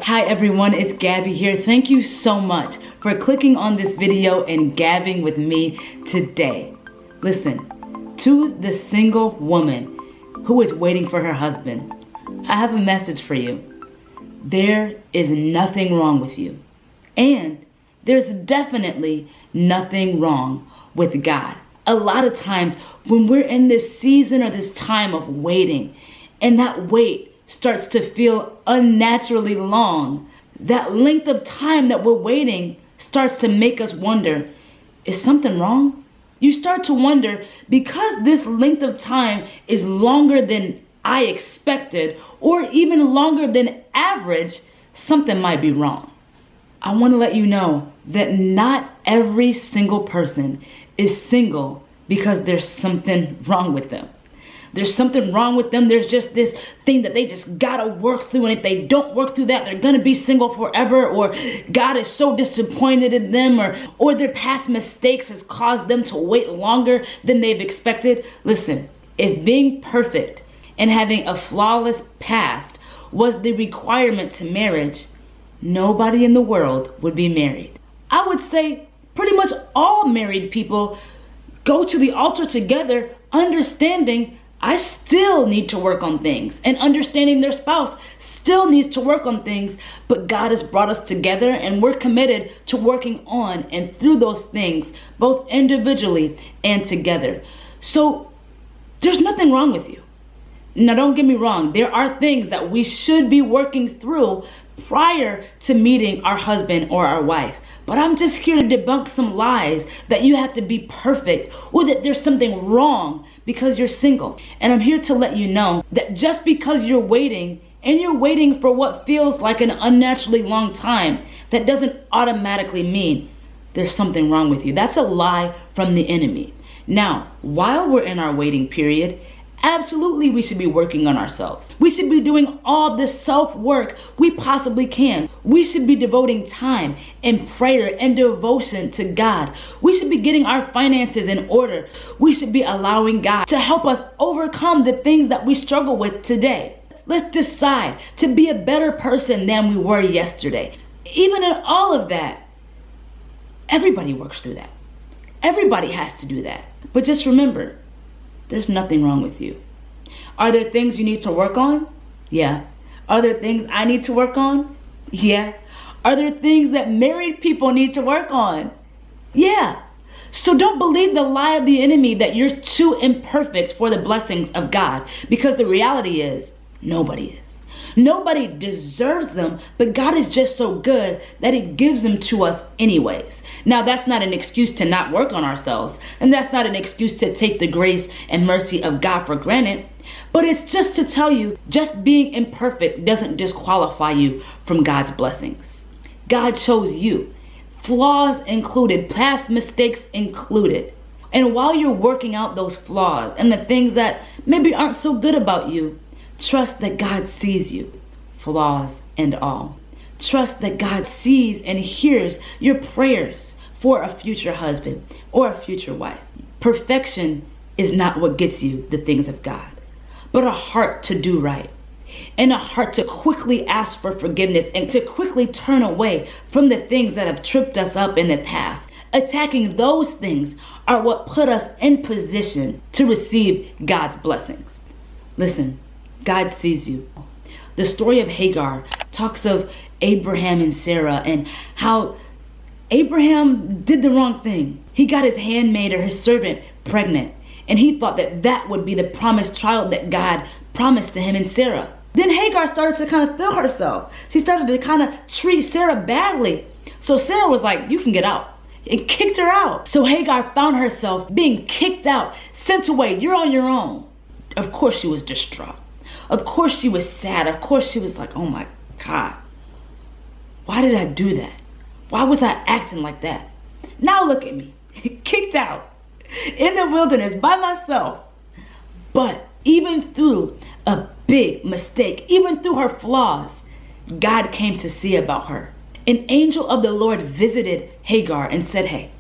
Hi everyone, it's Gabby here. Thank you so much for clicking on this video and gabbing with me today. Listen, to the single woman who is waiting for her husband, I have a message for you. There is nothing wrong with you. And there's definitely nothing wrong with God. A lot of times when we're in this season or this time of waiting, and that wait starts to feel unnaturally long, that length of time that we're waiting starts to make us wonder, is something wrong? You start to wonder, because this length of time is longer than I expected, or even longer than average, something might be wrong. I want to let you know that not every single person is single because there's something wrong with them. There's something wrong with them. There's just this thing that they just gotta work through. And if they don't work through that, they're gonna be single forever. Or God is so disappointed in them. Or their past mistakes has caused them to wait longer than they've expected. Listen, if being perfect and having a flawless past was the requirement to marriage, nobody in the world would be married. I would say pretty much all married people go to the altar together understanding I still need to work on things, and understanding their spouse still needs to work on things, but God has brought us together and we're committed to working on and through those things, both individually and together. So there's nothing wrong with you. Now, don't get me wrong. There are things that we should be working through prior to meeting our husband or our wife. But I'm just here to debunk some lies that you have to be perfect or that there's something wrong because you're single. And I'm here to let you know that just because you're waiting, and you're waiting for what feels like an unnaturally long time, that doesn't automatically mean there's something wrong with you. That's a lie from the enemy. Now, while we're in our waiting period, absolutely, we should be working on ourselves. We should be doing all the self-work we possibly can. We should be devoting time and prayer and devotion to God. We should be getting our finances in order. We should be allowing God to help us overcome the things that we struggle with today. Let's decide to be a better person than we were yesterday. Even in all of that, everybody works through that. Everybody has to do that. But just remember, there's nothing wrong with you. Are there things you need to work on? Yeah. Are there things I need to work on? Yeah. Are there things that married people need to work on? Yeah. So don't believe the lie of the enemy that you're too imperfect for the blessings of God, because the reality is nobody is. Nobody deserves them, but God is just so good that he gives them to us anyways. Now, that's not an excuse to not work on ourselves, and that's not an excuse to take the grace and mercy of God for granted, but it's just to tell you, just being imperfect doesn't disqualify you from God's blessings. God chose you, flaws included, past mistakes included. And while you're working out those flaws and the things that maybe aren't so good about you, trust that God sees you, flaws and all. Trust that God sees and hears your prayers for a future husband or a future wife. Perfection is not what gets you the things of God, but a heart to do right, and a heart to quickly ask for forgiveness and to quickly turn away from the things that have tripped us up in the past. Attacking those things are what put us in position to receive God's blessings. Listen, God sees you. The story of Hagar talks of Abraham and Sarah and how Abraham did the wrong thing. He got his handmaid or his servant pregnant, and he thought that that would be the promised child that God promised to him and Sarah. Then Hagar started to kind of feel herself. She started to kind of treat Sarah badly. So Sarah was like, you can get out. It kicked her out. So Hagar found herself being kicked out, sent away. You're on your own. Of course she was distraught. Of course she was sad. Of course she was like, oh my God, why did I do that? Why was I acting like that? Now look at me, kicked out in the wilderness by myself. But even through a big mistake, even through her flaws, God came to see about her. An angel of the Lord visited Hagar and said, hey,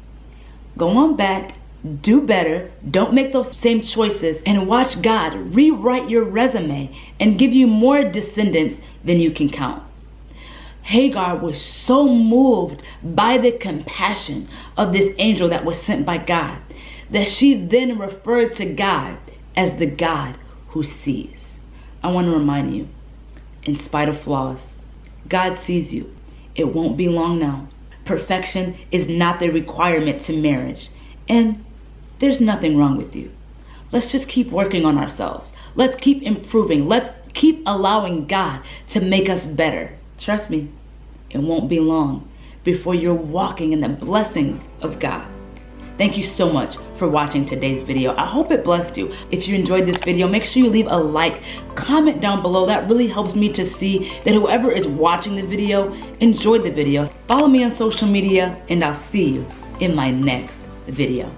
go on back, do better, don't make those same choices, and watch God rewrite your resume and give you more descendants than you can count. Hagar was so moved by the compassion of this angel that was sent by God that she then referred to God as the God who sees. I want to remind you, in spite of flaws, God sees you. It won't be long now. Perfection is not the requirement to marriage, and there's nothing wrong with you. Let's just keep working on ourselves. Let's keep improving. Let's keep allowing God to make us better. Trust me, it won't be long before you're walking in the blessings of God. Thank you so much for watching today's video. I hope it blessed you. If you enjoyed this video, make sure you leave a like, comment down below. That really helps me to see that whoever is watching the video enjoyed the video. Follow me on social media, and I'll see you in my next video.